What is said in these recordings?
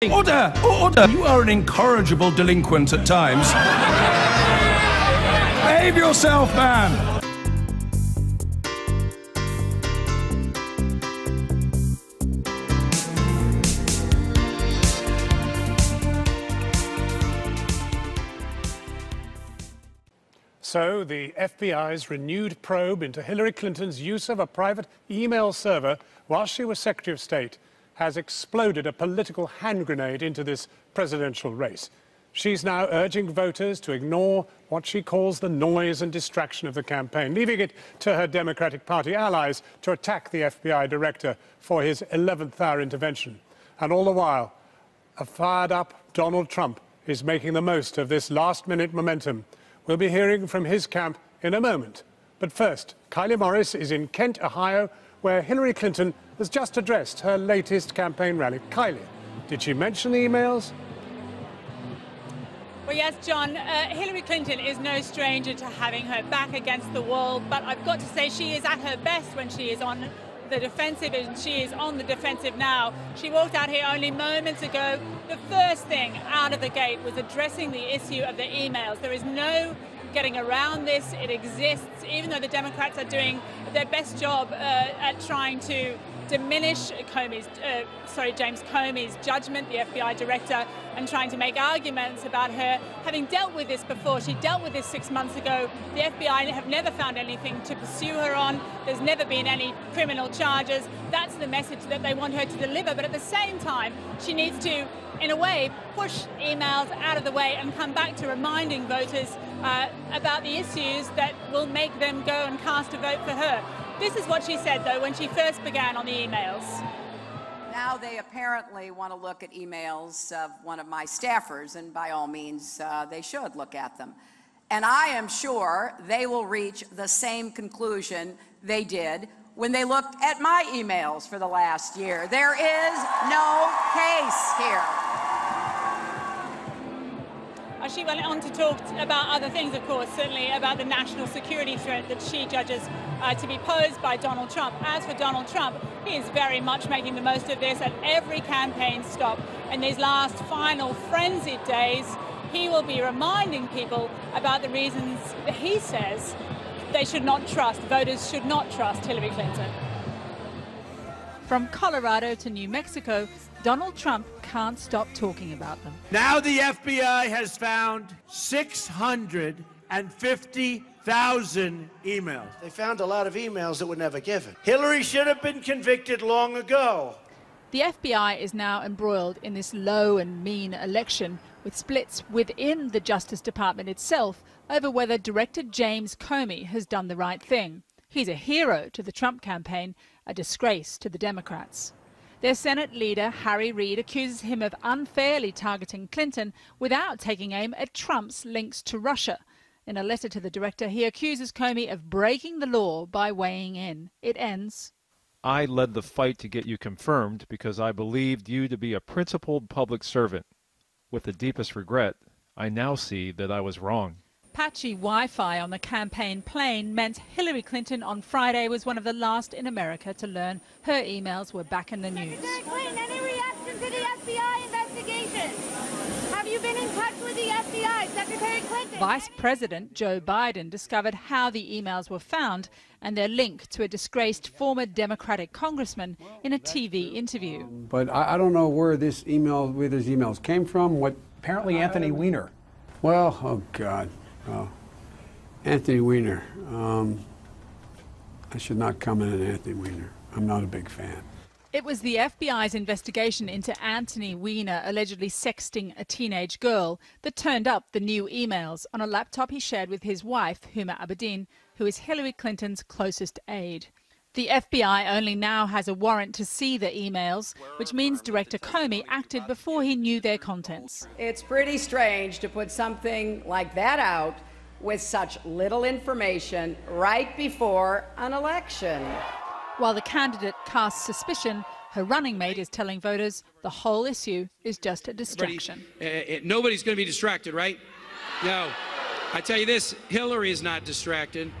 Order! Order! You are an incorrigible delinquent at times. Behave yourself, man! So, the FBI's renewed probe into Hillary Clinton's use of a private email server while she was Secretary of State has exploded a political hand grenade into this presidential race. She's now urging voters to ignore what she calls the noise and distraction of the campaign, leaving it to her Democratic Party allies to attack the FBI director for his 11th hour intervention. And all the while, a fired-up Donald Trump is making the most of this last-minute momentum. We'll be hearing from his camp in a moment. But first, Kylie Morris is in Kent, Ohio, where Hillary Clinton has just addressed her latest campaign rally. Kylie, did she mention the emails? Well, yes, John, Hillary Clinton is no stranger to having her back against the wall, but I've got to say she is at her best when she is on the defensive, and she is on the defensive now. She walked out here only moments ago. The first thing out of the gate was addressing the issue of the emails. There is no getting around this. It exists, even though the Democrats are doing their best job at trying to diminish James Comey's judgment, the FBI director, and trying to make arguments about her having dealt with this before. She dealt with this 6 months ago. The FBI have never found anything to pursue her on. There's never been any criminal charges. That's the message that they want her to deliver. But at the same time, she needs to, in a way, push emails out of the way and come back to reminding voters about the issues that will make them go and cast a vote for her. This is what she said, though, when she first began on the emails. Now they apparently want to look at emails of one of my staffers, and by all means, they should look at them. And I am sure they will reach the same conclusion they did when they looked at my emails for the last year. There is no case here. She went on to talk about other things, of course, certainly about the national security threat that she judges to be posed by Donald Trump. As for Donald Trump, he is very much making the most of this at every campaign stop. In these last final frenzied days, he will be reminding people about the reasons that he says they should not trust, voters should not trust Hillary Clinton. From Colorado to New Mexico, Donald Trump can't stop talking about them. Now the FBI has found 650,000 emails. They found a lot of emails that were never given. Hillary should have been convicted long ago. The FBI is now embroiled in this low and mean election, with splits within the Justice Department itself over whether Director James Comey has done the right thing. He's a hero to the Trump campaign, a disgrace to the Democrats. Their Senate leader, Harry Reid, accuses him of unfairly targeting Clinton without taking aim at Trump's links to Russia. In a letter to the director, he accuses Comey of breaking the law by weighing in. It ends, I led the fight to get you confirmed because I believed you to be a principled public servant. With the deepest regret, I now see that I was wrong. Patchy Wi-Fi on the campaign plane meant Hillary Clinton on Friday was one of the last in America to learn her emails were back in the news. Secretary Clinton, any reaction to the FBI investigation? Have you been in touch with the FBI, Secretary Clinton? Vice President Joe Biden discovered how the emails were found and their link to a disgraced former Democratic congressman in a TV interview. But I don't know where these emails came from. Apparently Anthony Weiner. Well, oh God. Oh, Anthony Weiner. I should not comment on Anthony Weiner. I'm not a big fan. It was the FBI's investigation into Anthony Weiner allegedly sexting a teenage girl that turned up the new emails on a laptop he shared with his wife, Huma Abedin, who is Hillary Clinton's closest aide. The FBI only now has a warrant to see the emails, which means Director Comey acted before he knew their contents. It's pretty strange to put something like that out with such little information right before an election. While the candidate casts suspicion, her running mate is telling voters the whole issue is just a distraction. Nobody's going to be distracted, right? No. I tell you this, Hillary is not distracted.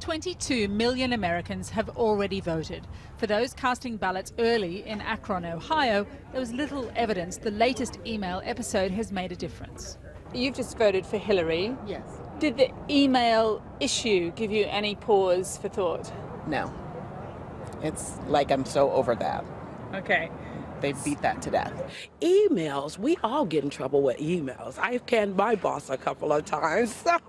22 million Americans have already voted. For those casting ballots early in Akron, Ohio, there was little evidence the latest email episode has made a difference. You've just voted for Hillary. Yes. Did the email issue give you any pause for thought? No. It's like I'm so over that. Okay. They beat that to death. Emails, we all get in trouble with emails. I've canned my boss a couple of times, so,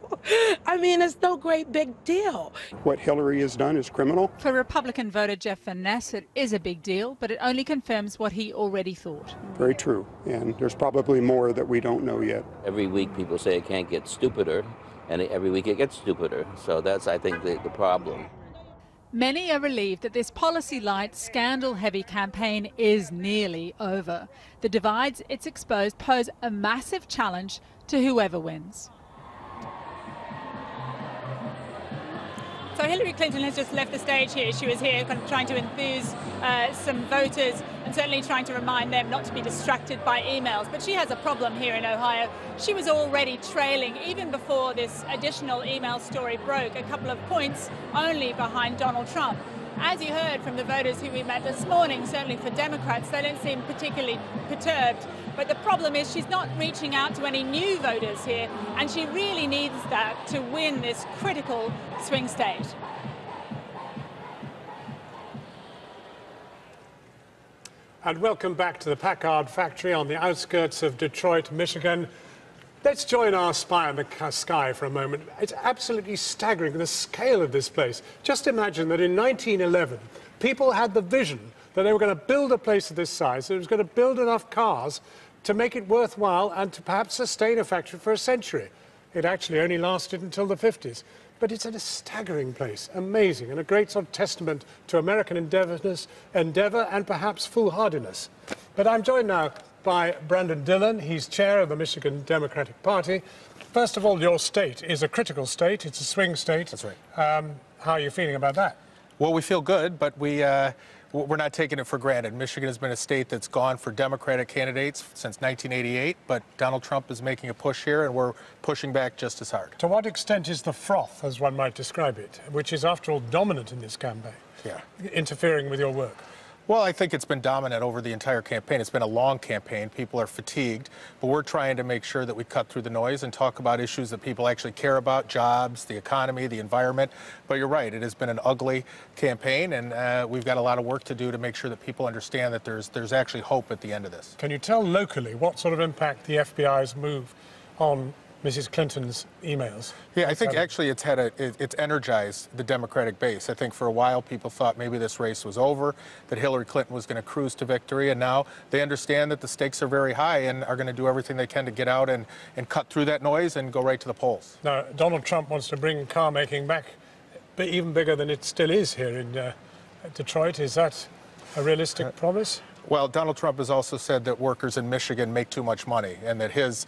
I mean, it's no great big deal. What Hillary has done is criminal. For Republican voter Jeff Van Ness, it is a big deal, but it only confirms what he already thought. Very true. And there's probably more that we don't know yet. Every week people say it can't get stupider, and every week it gets stupider. So that's, I think, the problem. Many are relieved that this policy-light, scandal-heavy campaign is nearly over. The divides it's exposed pose a massive challenge to whoever wins. So Hillary Clinton has just left the stage here. She was here kind of trying to enthuse some voters and certainly trying to remind them not to be distracted by emails. But she has a problem here in Ohio. She was already trailing, even before this additional email story broke, a couple of points only behind Donald Trump. As you heard from the voters who we met this morning, certainly for Democrats, they don't seem particularly perturbed. But the problem is she's not reaching out to any new voters here, and she really needs that to win this critical swing state. And welcome back to the Packard factory on the outskirts of Detroit, Michigan. Let's join our spy in the sky for a moment. It's absolutely staggering, the scale of this place. Just imagine that in 1911, people had the vision that they were going to build a place of this size, that it was going to build enough cars to make it worthwhile and to perhaps sustain a factory for a century. It actually only lasted until the 50s. But it's a staggering place, amazing, and a great sort of testament to American endeavor and perhaps foolhardiness. But I'm joined now by Brandon Dillon. He's chair of the Michigan Democratic Party. First of all, your state is a critical state. It's a swing state. That's right. How are you feeling about that? Well, we feel good, but we're not taking it for granted. Michigan has been a state that's gone for Democratic candidates since 1988, but Donald Trump is making a push here, and we're pushing back just as hard. To what extent is the froth, as one might describe it, which is, after all, dominant in this campaign, interfering with your work? Well, I think it's been dominant over the entire campaign. It's been a long campaign. People are fatigued, but we're trying to make sure that we cut through the noise and talk about issues that people actually care about, jobs, the economy, the environment. But you're right, it has been an ugly campaign, and we've got a lot of work to do to make sure that people understand that there's actually hope at the end of this. Can you tell locally what sort of impact the FBI's move on Mrs. Clinton's emails? Yeah, I think actually it's energized the Democratic base. I think for a while people thought maybe this race was over, that Hillary Clinton was going to cruise to victory, and now they understand that the stakes are very high and are going to do everything they can to get out and cut through that noise and go right to the polls. Now, Donald Trump wants to bring car making back, but even bigger than it still is here in Detroit. Is that a realistic promise? Well, Donald Trump has also said that workers in Michigan make too much money, and that his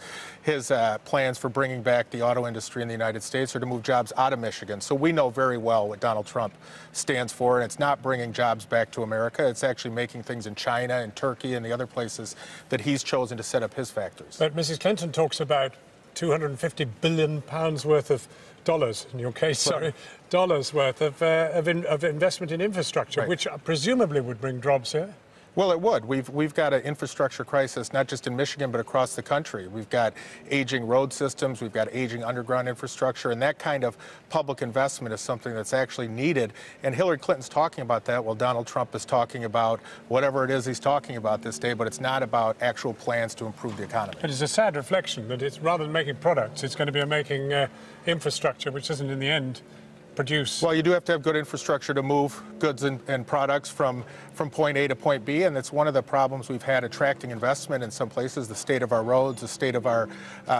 plans for bringing back the auto industry in the United States are to move jobs out of Michigan. So we know very well what Donald Trump stands for, and it's not bringing jobs back to America. It's actually making things in China and Turkey and the other places that he's chosen to set up his factories. But Mrs. Clinton talks about £250 billion worth of dollars, in your case, sorry, dollars worth of investment in infrastructure, which presumably would bring jobs here. Well, it would. We've got an infrastructure crisis, not just in Michigan, but across the country. We've got aging road systems, we've got aging underground infrastructure, and that kind of public investment is something that's actually needed. And Hillary Clinton's talking about that while Donald Trump is talking about whatever it is he's talking about this day, but it's not about actual plans to improve the economy. It is a sad reflection that it's, rather than making products, it's going to be making infrastructure, which doesn't in the end produce. Well, you do have to have good infrastructure to move goods and products from point A to point B, and it's one of the problems we've had attracting investment in some places. The state of our roads, the state of our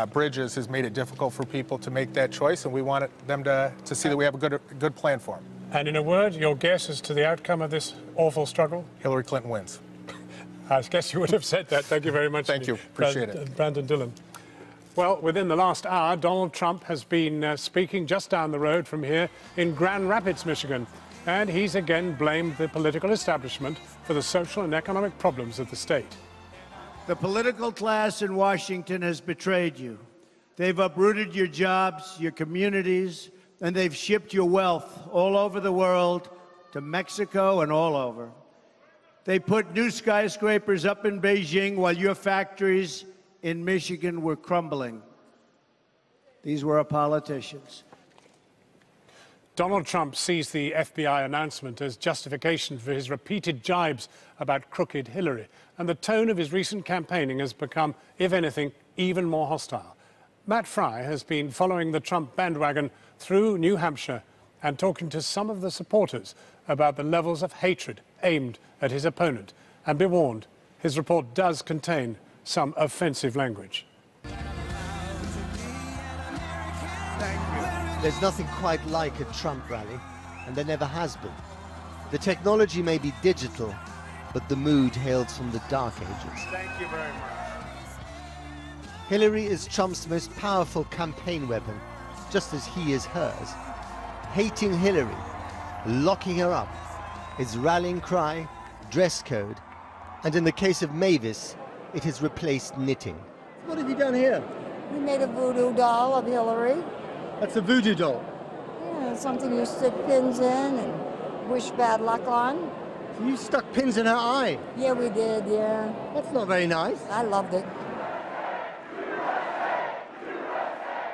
bridges has made it difficult for people to make that choice, and we want them to see that we have a good plan for them. And in a word, your guess as to the outcome of this awful struggle? Hillary Clinton wins. I guess you would have said that. Thank you very much. Thank you. Appreciate it. Brandon Dillon. Well, within the last hour, Donald Trump has been speaking just down the road from here in Grand Rapids, Michigan. And he's again blamed the political establishment for the social and economic problems of the state. The political class in Washington has betrayed you. They've uprooted your jobs, your communities, And they've shipped your wealth all over the world, to Mexico and all over. They put new skyscrapers up in Beijing while your factories in Michigan were crumbling. These were our politicians. Donald Trump sees the FBI announcement as justification for his repeated jibes about crooked Hillary, and the tone of his recent campaigning has become, if anything, even more hostile. Matt Fry has been following the Trump bandwagon through New Hampshire and talking to some of the supporters about the levels of hatred aimed at his opponent. And be warned, his report does contain some offensive language. There's nothing quite like a Trump rally, and there never has been. The technology may be digital, but the mood hails from the dark ages. Thank you very much. Hillary is Trump's most powerful campaign weapon, just as he is hers. Hating Hillary, locking her up, his rallying cry, dress code, and in the case of Mavis, it has replaced knitting. What have you done here? We made a voodoo doll of Hillary. That's a voodoo doll? Yeah, something you stick pins in and wish bad luck on. You stuck pins in her eye? Yeah, we did, yeah. That's not very nice. I loved it.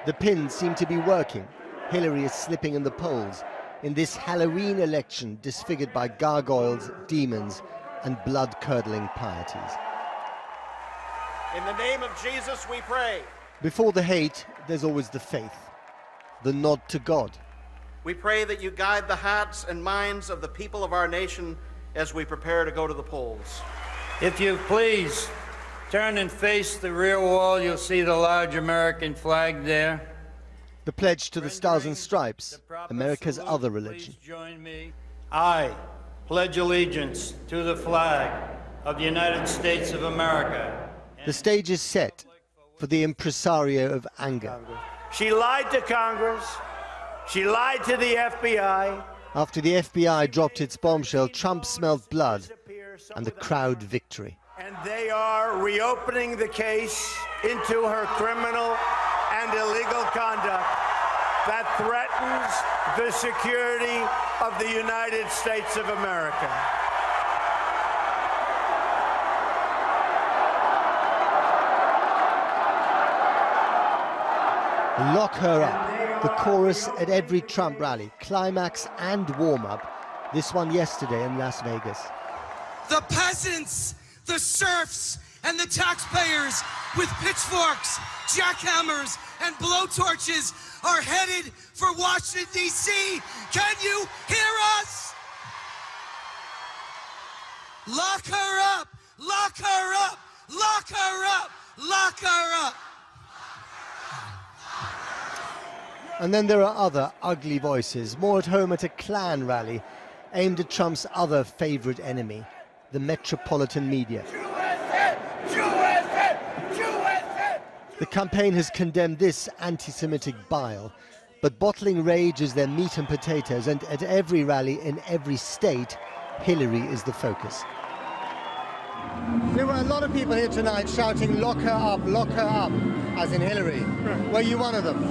The pins seem to be working. Hillary is slipping in the polls in this Halloween election disfigured by gargoyles, demons, and blood-curdling pieties. In the name of Jesus, we pray. Before the hate, there's always the faith, the nod to God. We pray that you guide the hearts and minds of the people of our nation as we prepare to go to the polls. If you please, turn and face the rear wall. You'll see the large American flag there. The pledge to the Stars and Stripes, America's other religion. Join me. I pledge allegiance to the flag of the United States of America. The stage is set for the impresario of anger. She lied to Congress. She lied to the FBI. After the FBI dropped its bombshell, Trump smelled blood and the crowd victory. And they are reopening the case into her criminal and illegal conduct that threatens the security of the United States of America. Lock her up. The chorus at every Trump rally, climax and warm-up. This one yesterday in Las Vegas. The peasants, the serfs, and the taxpayers with pitchforks, jackhammers, and blowtorches are headed for Washington, D.C. Can you hear us? Lock her up! Lock her up! Lock her up! Lock her up! And then there are other ugly voices, more at home at a Klan rally, aimed at Trump's other favorite enemy, the metropolitan media. The campaign has condemned this anti-Semitic bile, but bottling rage is their meat and potatoes, and at every rally in every state, Hillary is the focus. There were a lot of people here tonight shouting, lock her up, as in Hillary. Were you one of them?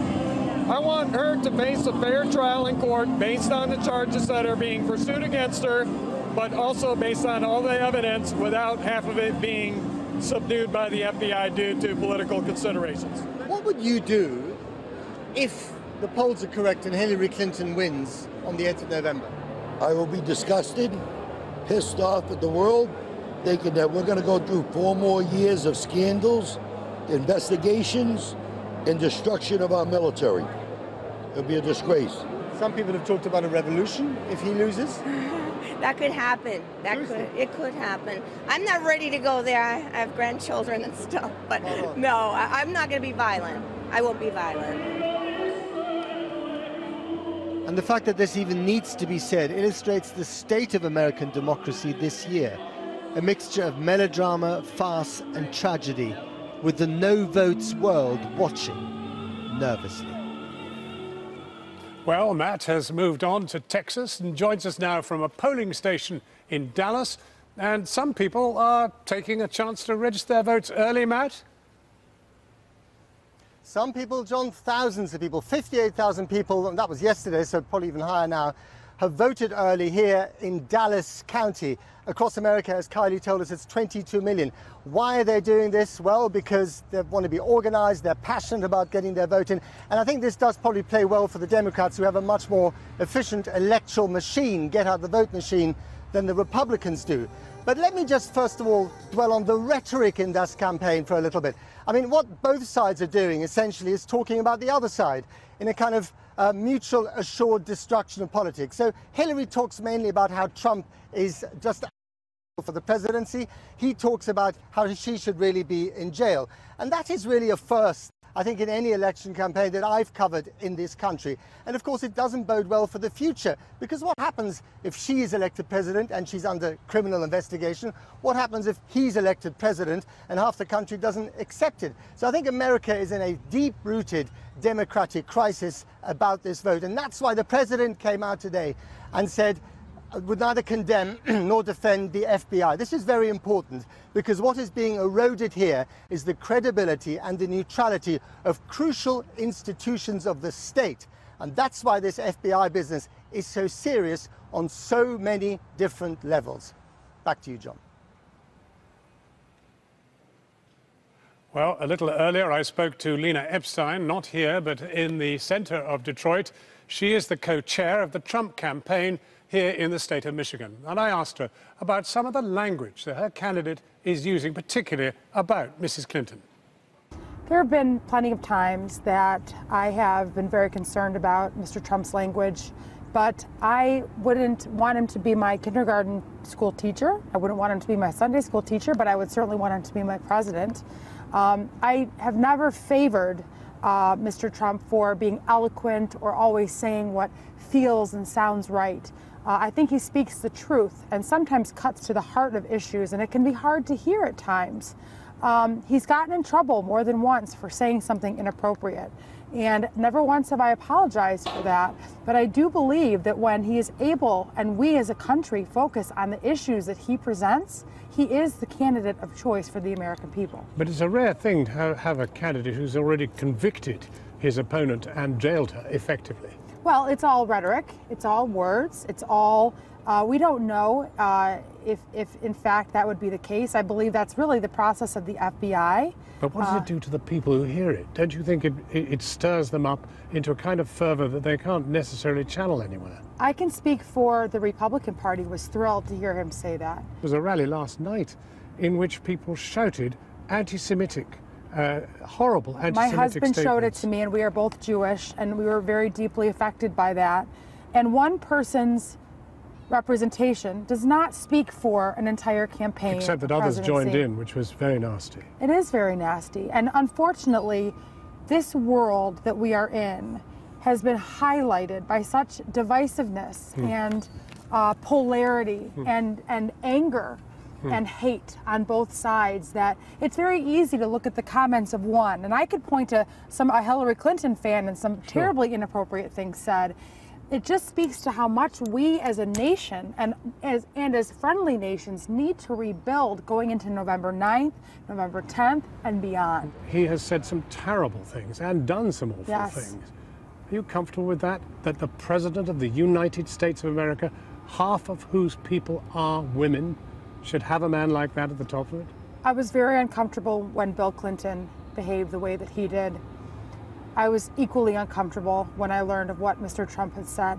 I want her to face a fair trial in court based on the charges that are being pursued against her, but also based on all the evidence without half of it being subdued by the FBI due to political considerations. What would you do if the polls are correct and Hillary Clinton wins on the 8th of November? I will be disgusted, pissed off at the world, thinking that we're going to go through 4 more years of scandals, investigations, and destruction of our military. It'll be a disgrace. Some people have talked about a revolution if he loses. That could happen. It could happen. I'm not ready to go there. I have grandchildren and stuff, but no, I'm not going to be violent. I won't be violent. And the fact that this even needs to be said illustrates the state of American democracy this year. A mixture of melodrama, farce, and tragedy, with the no-votes world watching nervously. Well, Matt has moved on to Texas and joins us now from a polling station in Dallas. And some people are taking a chance to register their votes early, Matt? Some people, John, thousands of people, 58,000 people, and that was yesterday, so probably even higher now, have voted early here in Dallas County. Across America, as Kylie told us, it's 22 million. Why are they doing this? Well, because they want to be organized, they're passionate about getting their vote in, and I think this does probably play well for the Democrats, who have a much more efficient electoral machine, get out the vote machine, than the Republicans do. But let me just first of all dwell on the rhetoric in this campaign for a little bit. I mean, what both sides are doing essentially is talking about the other side in a kind of mutual assured destruction of politics. So Hillary talks mainly about how Trump is just for the presidency. He talks about how she should really be in jail. And that is really a first, I think, in any election campaign that I've covered in this country. And of course, it doesn't bode well for the future, because what happens if she is elected president and she's under criminal investigation? What happens if he's elected president and half the country doesn't accept it? So I think America is in a deep-rooted democratic crisis about this vote. And that's why the president came out today and said, would neither condemn nor defend the FBI. This is very important, because what is being eroded here is the credibility and the neutrality of crucial institutions of the state. And that's why this FBI business is so serious on so many different levels. Back to you, John. Well, a little earlier I spoke to Lena Epstein, not here, but in the center of Detroit. She is the co-chair of the Trump campaign here in the state of Michigan. And I asked her about some of the language that her candidate is using, particularly about Mrs. Clinton. There have been plenty of times that I have been very concerned about Mr. Trump's language, but I wouldn't want him to be my kindergarten school teacher. I wouldn't want him to be my Sunday school teacher, but I would certainly want him to be my president. I have never favored Mr. Trump for being eloquent or always saying what feels and sounds right. I think he speaks the truth and sometimes cuts to the heart of issues, and it can be hard to hear at times. He's gotten in trouble more than once for saying something inappropriate, and never once have I apologized for that. But I do believe that when he is able, and we as a country focus on the issues that he presents, he is the candidate of choice for the American people. But it's a rare thing to have a candidate who's already convicted his opponent and jailed her effectively. Well, it's all rhetoric, it's all words, it's all, we don't know if in fact that would be the case. I believe that's really the process of the FBI. But what does it do to the people who hear it? Don't you think it stirs them up into a kind of fervor that they can't necessarily channel anywhere? I can speak for the Republican Party, was thrilled to hear him say that. There was a rally last night in which people shouted anti-Semitic, horrible anti-Semitic My husband statements. showed it to me, and we are both Jewish, and we were very deeply affected by that. And one person's representation does not speak for an entire campaign. Except that others joined in, which was very nasty. It is very nasty. And unfortunately, this world that we are in has been highlighted by such divisiveness and polarity and anger and hate on both sides that it's very easy to look at the comments of one. And I could point to a Hillary Clinton fan and some terribly inappropriate things said. It just speaks to how much we as a nation and as friendly nations need to rebuild going into November 9th, November 10th, and beyond. He has said some terrible things and done some awful things. Are you comfortable with that? That the President of the United States of America, half of whose people are women, should have a man like that at the top of it? I was very uncomfortable when Bill Clinton behaved the way that he did. I was equally uncomfortable when I learned of what Mr. Trump had said.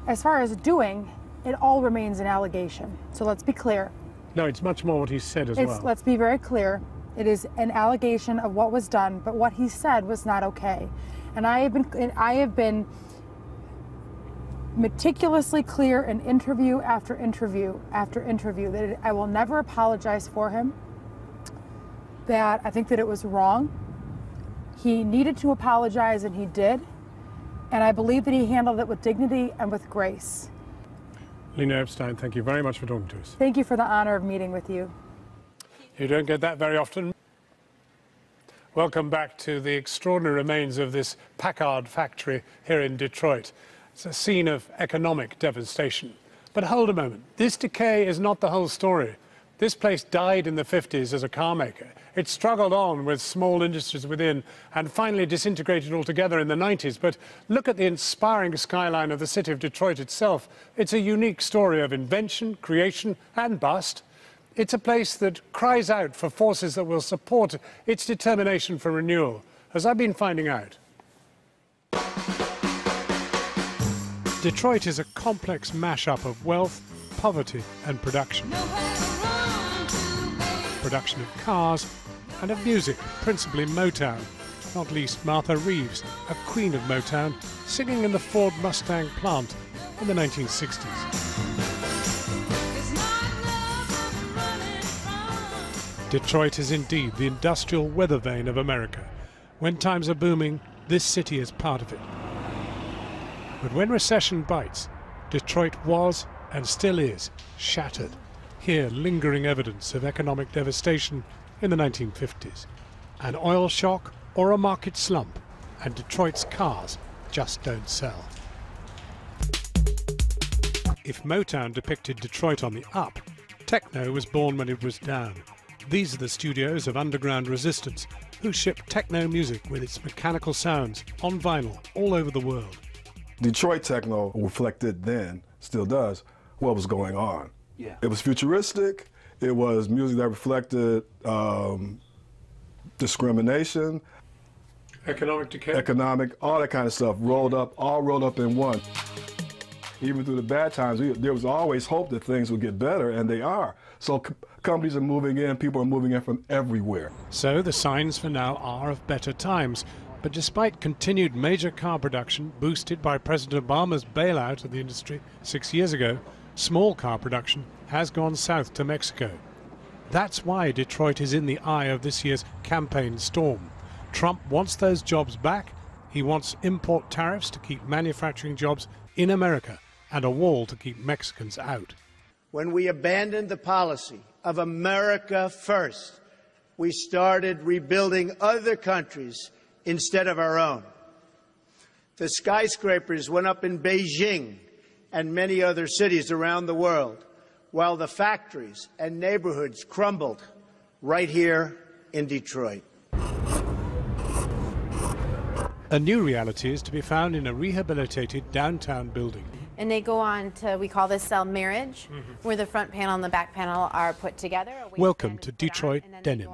As far as doing, it all remains an allegation. So let's be clear. No, it's much more what he said as well. Let's be very clear. It is an allegation of what was done, but what he said was not okay. And I have been meticulously clear in interview after interview after interview that I will never apologize for him, that I think that it was wrong. He needed to apologize, and he did. And I believe that he handled it with dignity and with grace. Lena Epstein, thank you very much for talking to us. Thank you for the honor of meeting with you. You don't get that very often. Welcome back to the extraordinary remains of this Packard factory here in Detroit. It's a scene of economic devastation. But hold a moment. This decay is not the whole story. This place died in the 50s as a car maker. It struggled on with small industries within and finally disintegrated altogether in the 90s. But look at the inspiring skyline of the city of Detroit itself. It's a unique story of invention, creation and bust. It's a place that cries out for forces that will support its determination for renewal, as I've been finding out. Detroit is a complex mashup of wealth, poverty and production. Production of cars and of music, principally Motown, not least Martha Reeves, a queen of Motown, singing in the Ford Mustang plant in the 1960s. Detroit is indeed the industrial weather vane of America. When times are booming, this city is part of it. But when recession bites, Detroit was, and still is, shattered. Here, lingering evidence of economic devastation in the 1950s. An oil shock or a market slump, and Detroit's cars just don't sell. If Motown depicted Detroit on the up, techno was born when it was down. These are the studios of underground resistance, who ship techno music with its mechanical sounds on vinyl all over the world. Detroit techno reflected then, still does, what was going on. Yeah. It was futuristic, it was music that reflected discrimination, economic decay, all that kind of stuff, all rolled up in one. Even through the bad times, there was always hope that things would get better, and they are. So companies are moving in, people are moving in from everywhere. So the signs for now are of better times. But despite continued major car production boosted by President Obama's bailout of the industry 6 years ago, small car production has gone south to Mexico. That's why Detroit is in the eye of this year's campaign storm. Trump wants those jobs back. He wants import tariffs to keep manufacturing jobs in America and a wall to keep Mexicans out. When we abandoned the policy of America first, we started rebuilding other countries instead of our own. The skyscrapers went up in Beijing and many other cities around the world, while the factories and neighborhoods crumbled right here in Detroit. A new reality is to be found in a rehabilitated downtown building. And they go on to, we call this cell marriage, where the front panel and the back panel are put together. Welcome to Detroit Denim,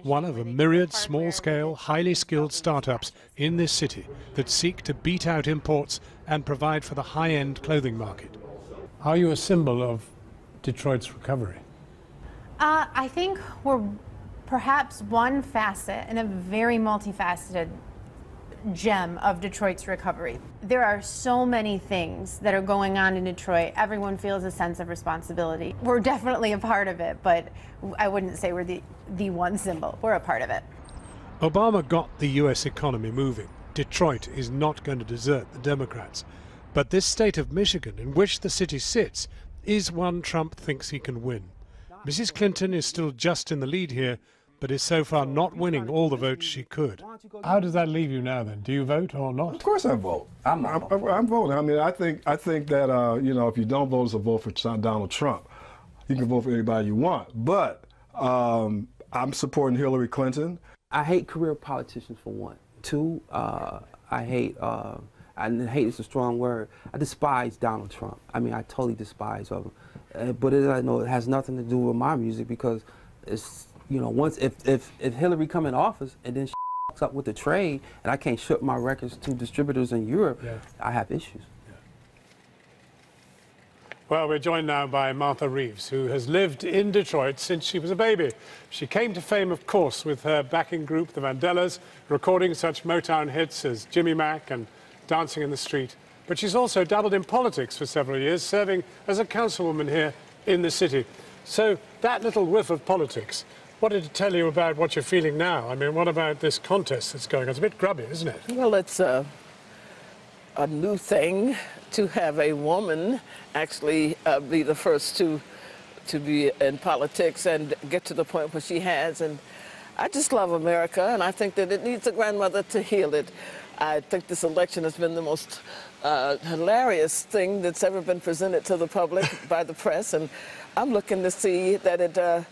one of a myriad small-scale, highly skilled startups in this city that seek to beat out imports and provide for the high-end clothing market. Are you a symbol of Detroit's recovery? I think we're perhaps one facet in a very multifaceted gem of Detroit's recovery. There are so many things that are going on in Detroit. Everyone feels a sense of responsibility. We're definitely a part of it, but I wouldn't say we're the one symbol. We're a part of it. Obama got the U.S. economy moving. Detroit is not going to desert the Democrats. But this state of Michigan, in which the city sits, is one Trump thinks he can win. Mrs. Clinton is still just in the lead here, but is so far not winning all the votes she could. How does that leave you now then? Do you vote or not? Of course I vote. I'm voting. I mean, I think that you know, if you don't vote, it's a vote for Donald Trump. You can vote for anybody you want, but I'm supporting Hillary Clinton. I hate career politicians for one. Two, I hate is a strong word. I despise Donald Trump. I mean, I totally despise him. But I know it has nothing to do with my music because it's, you know, once if Hillary come in office and then she fucks up with the trade and I can't ship my records to distributors in Europe, I have issues. Well, we're joined now by Martha Reeves, who has lived in Detroit since she was a baby. She came to fame, of course, with her backing group, the Vandellas, recording such Motown hits as Jimmy Mac and Dancing in the Street. But she's also dabbled in politics for several years, serving as a councilwoman here in the city. So that little whiff of politics, what did it tell you about what you're feeling now? I mean, what about this contest that's going on? It's a bit grubby, isn't it? Well, it's a new thing to have a woman actually be the first to be in politics and get to the point where she has. And I just love America, and I think that it needs a grandmother to heal it. I think this election has been the most hilarious thing that's ever been presented to the public by the press, and I'm looking to see that it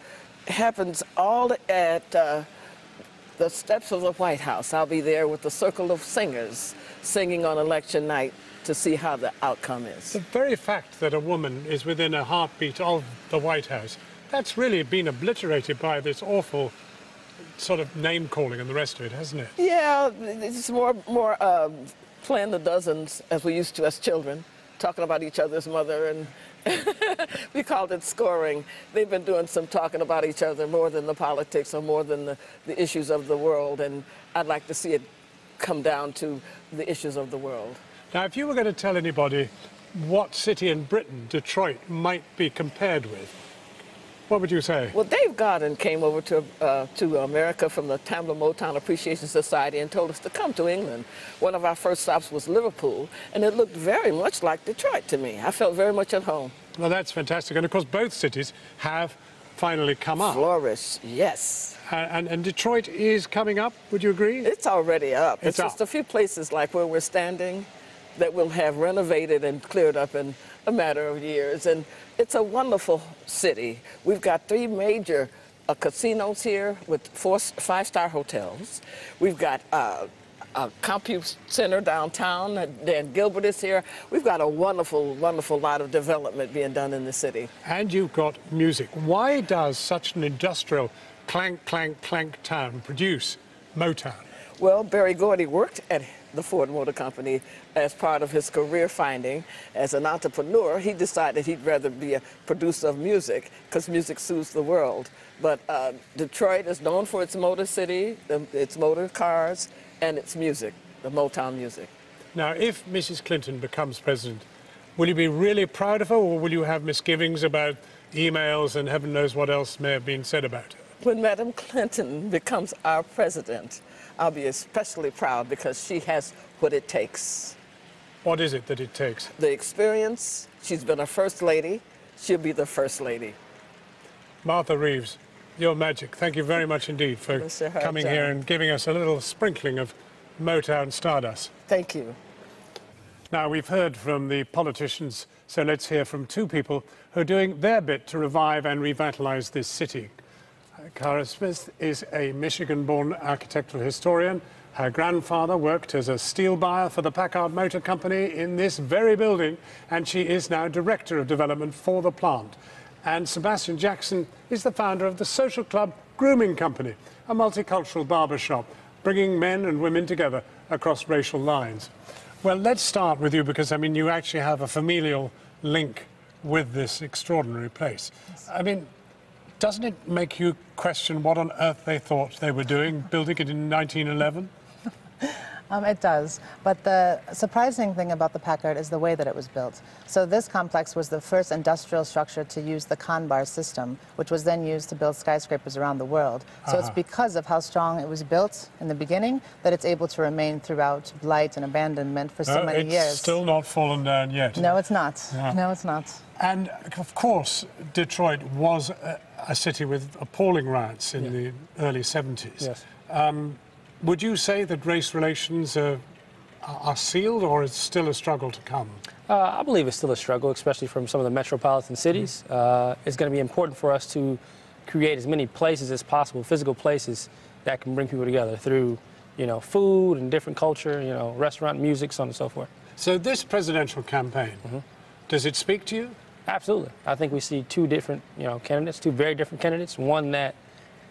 happens all at the steps of the White House. I'll be there with the circle of singers singing on election night to see how the outcome is. The very fact that a woman is within a heartbeat of the White House, that's really been obliterated by this awful sort of name-calling and the rest of it, hasn't it? Yeah, it's more playing the dozens as we used to as children, talking about each other's mother, and we called it scoring. They've been doing some talking about each other more than the politics or more than the issues of the world, and I'd like to see it come down to the issues of the world. Now, if you were going to tell anybody what city in Britain Detroit might be compared with, what would you say? Well, Dave Godin came over to America from the Tamla Motown Appreciation Society and told us to come to England. One of our first stops was Liverpool, and it looked very much like Detroit to me. I felt very much at home. Well, that's fantastic. And, of course, both cities have finally come up. Flourish, yes. And Detroit is coming up, would you agree? It's already up. It's up. Just a few places like where we're standing that we'll have renovated and cleared up in a matter of years. And it's a wonderful city. We've got 3 major casinos here with 4 5-star hotels. We've got a Compute Center downtown. Dan Gilbert is here. We've got a wonderful, wonderful lot of development being done in the city. And you've got music. Why does such an industrial clank, clank, clank town produce Motown? Well, Berry Gordy worked at the Ford Motor Company as part of his career finding. As an entrepreneur, he decided he'd rather be a producer of music because music soothes the world. But Detroit is known for its motor city, its motor cars, and its music, the Motown music. Now, if Mrs. Clinton becomes president, will you be really proud of her, or will you have misgivings about emails and heaven knows what else may have been said about her? When Madam Clinton becomes our president, I'll be especially proud because she has what it takes. What is it that it takes? The experience. She's been a first lady. She'll be the first lady. Martha Reeves, you're magic. Thank you very much indeed for coming here and giving us a little sprinkling of Motown stardust. Thank you. Now, we've heard from the politicians, so let's hear from 2 people who are doing their bit to revive and revitalize this city. Cara Smith is a Michigan-born architectural historian. Her grandfather worked as a steel buyer for the Packard Motor Company in this very building, and she is now Director of Development for the plant. And Sebastian Jackson is the founder of the Social Club Grooming Company, a multicultural barbershop, bringing men and women together across racial lines. Well, let's start with you because, I mean, you actually have a familial link with this extraordinary place. Yes. I mean, doesn't it make you question what on earth they thought they were doing, building it in 1911? It does. But the surprising thing about the Packard is the way that it was built. So this complex was the first industrial structure to use the Kanbar system, which was then used to build skyscrapers around the world. So it's because of how strong it was built in the beginning that it's able to remain throughout blight and abandonment for so many years. It's still not fallen down yet. No, it's not. Yeah. No, it's not. And, of course, Detroit was a city with appalling riots in the early 70s. Yes. Would you say that race relations are sealed, or is still a struggle to come? I believe it's still a struggle, especially from some of the metropolitan cities. It's going to be important for us to create as many places as possible, physical places that can bring people together through, you know, food and different culture, you know, restaurant, music, so on and so forth. So this presidential campaign, does it speak to you? Absolutely. I think we see 2 different, you know, candidates, 2 very different candidates, one that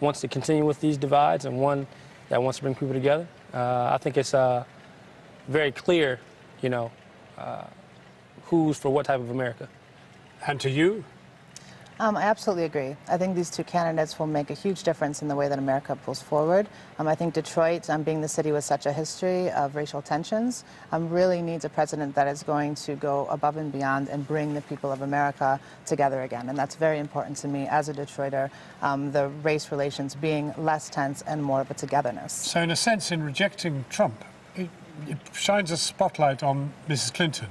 wants to continue with these divides and one that wants to bring people together. I think it's very clear, you know, who's for what type of America. And to you? I absolutely agree. I think these 2 candidates will make a huge difference in the way that America pulls forward. I think Detroit, being the city with such a history of racial tensions, really needs a president that is going to go above and beyond and bring the people of America together again. And that's very important to me as a Detroiter, the race relations being less tense and more of a togetherness. So in a sense, in rejecting Trump, it shines a spotlight on Mrs. Clinton.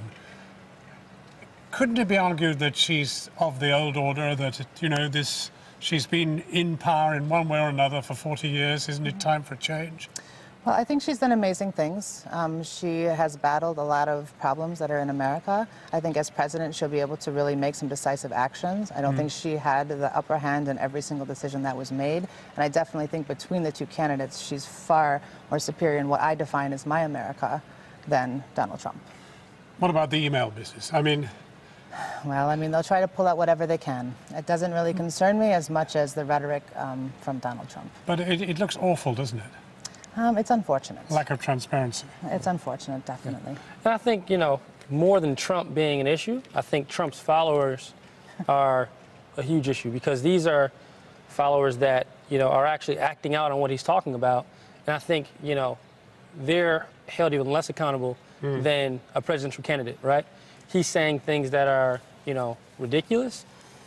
Couldn't it be argued that she's of the old order, that, you know, she's been in power in one way or another for 40 years? Isn't it time for a change? Well, I think she's done amazing things. She has battled a lot of problems that are in America. I think as president, she'll be able to really make some decisive actions. I don't think she had the upper hand in every single decision that was made. And I definitely think between the two candidates, she's far more superior in what I define as my America than Donald Trump. What about the email business? I mean... Well, I mean, they'll try to pull out whatever they can. It doesn't really concern me as much as the rhetoric from Donald Trump. But it looks awful, doesn't it? It's unfortunate. Lack of transparency. It's unfortunate, definitely. And I think, you know, more than Trump being an issue, I think Trump's followers are a huge issue because these are followers that, you know, are actually acting out on what he's talking about. And I think, you know, they're held even less accountable than a presidential candidate, right? He's saying things that are, you know, ridiculous,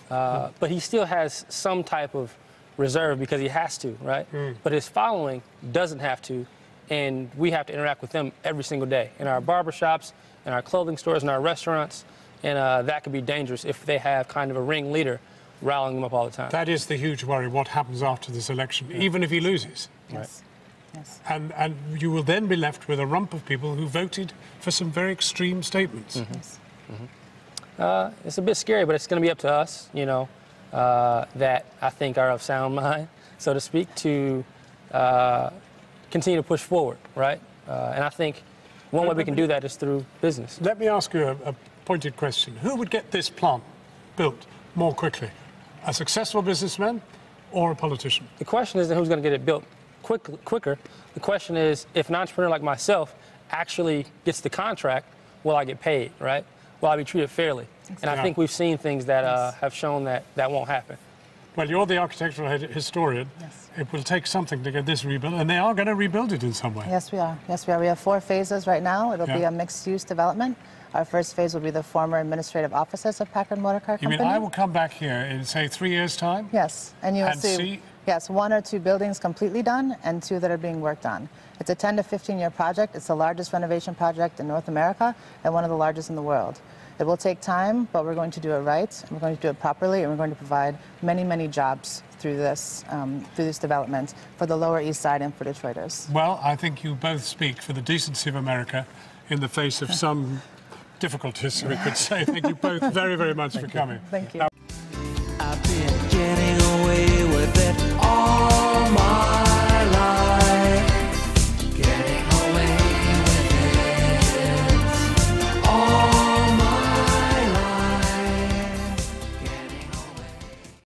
but he still has some type of reserve because he has to, right? But his following doesn't have to, and we have to interact with them every single day in our barbershops, in our clothing stores, in our restaurants, and that could be dangerous if they have kind of a ringleader rallying them up all the time. That is the huge worry, what happens after this election, even if he loses. Yes. Yes. And you will then be left with a rump of people who voted for some very extreme statements. Yes. It's a bit scary, but it's going to be up to us, you know, that I think are of sound mind, so to speak, to continue to push forward, right? And I think one way we can do that is through business. Let me ask you a pointed question. Who would get this plant built more quickly? A successful businessman or a politician? The question isn't who's going to get it built quicker. The question is, if an entrepreneur like myself actually gets the contract, will I get paid, right? Will I be treated fairly? Exactly. And I think we've seen things that have shown that that won't happen. Well, you're the architectural historian. Yes. It will take something to get this rebuilt, and they are going to rebuild it in some way. Yes, we are. Yes, we are. We have 4 phases right now. It'll be a mixed-use development. Our first phase will be the former administrative offices of Packard Motor Car Company. You mean I will come back here in, say, 3 years' time? Yes, and you'll see, yes, 1 or 2 buildings completely done and 2 that are being worked on. It's a 10 to 15-year project. It's the largest renovation project in North America and one of the largest in the world. It will take time, but we're going to do it right, and we're going to do it properly, and we're going to provide many, many jobs through this development for the Lower East Side and for Detroiters. Well, I think you both speak for the decency of America in the face of some difficulties, we could say. Thank you both very, very much for coming. Thank you.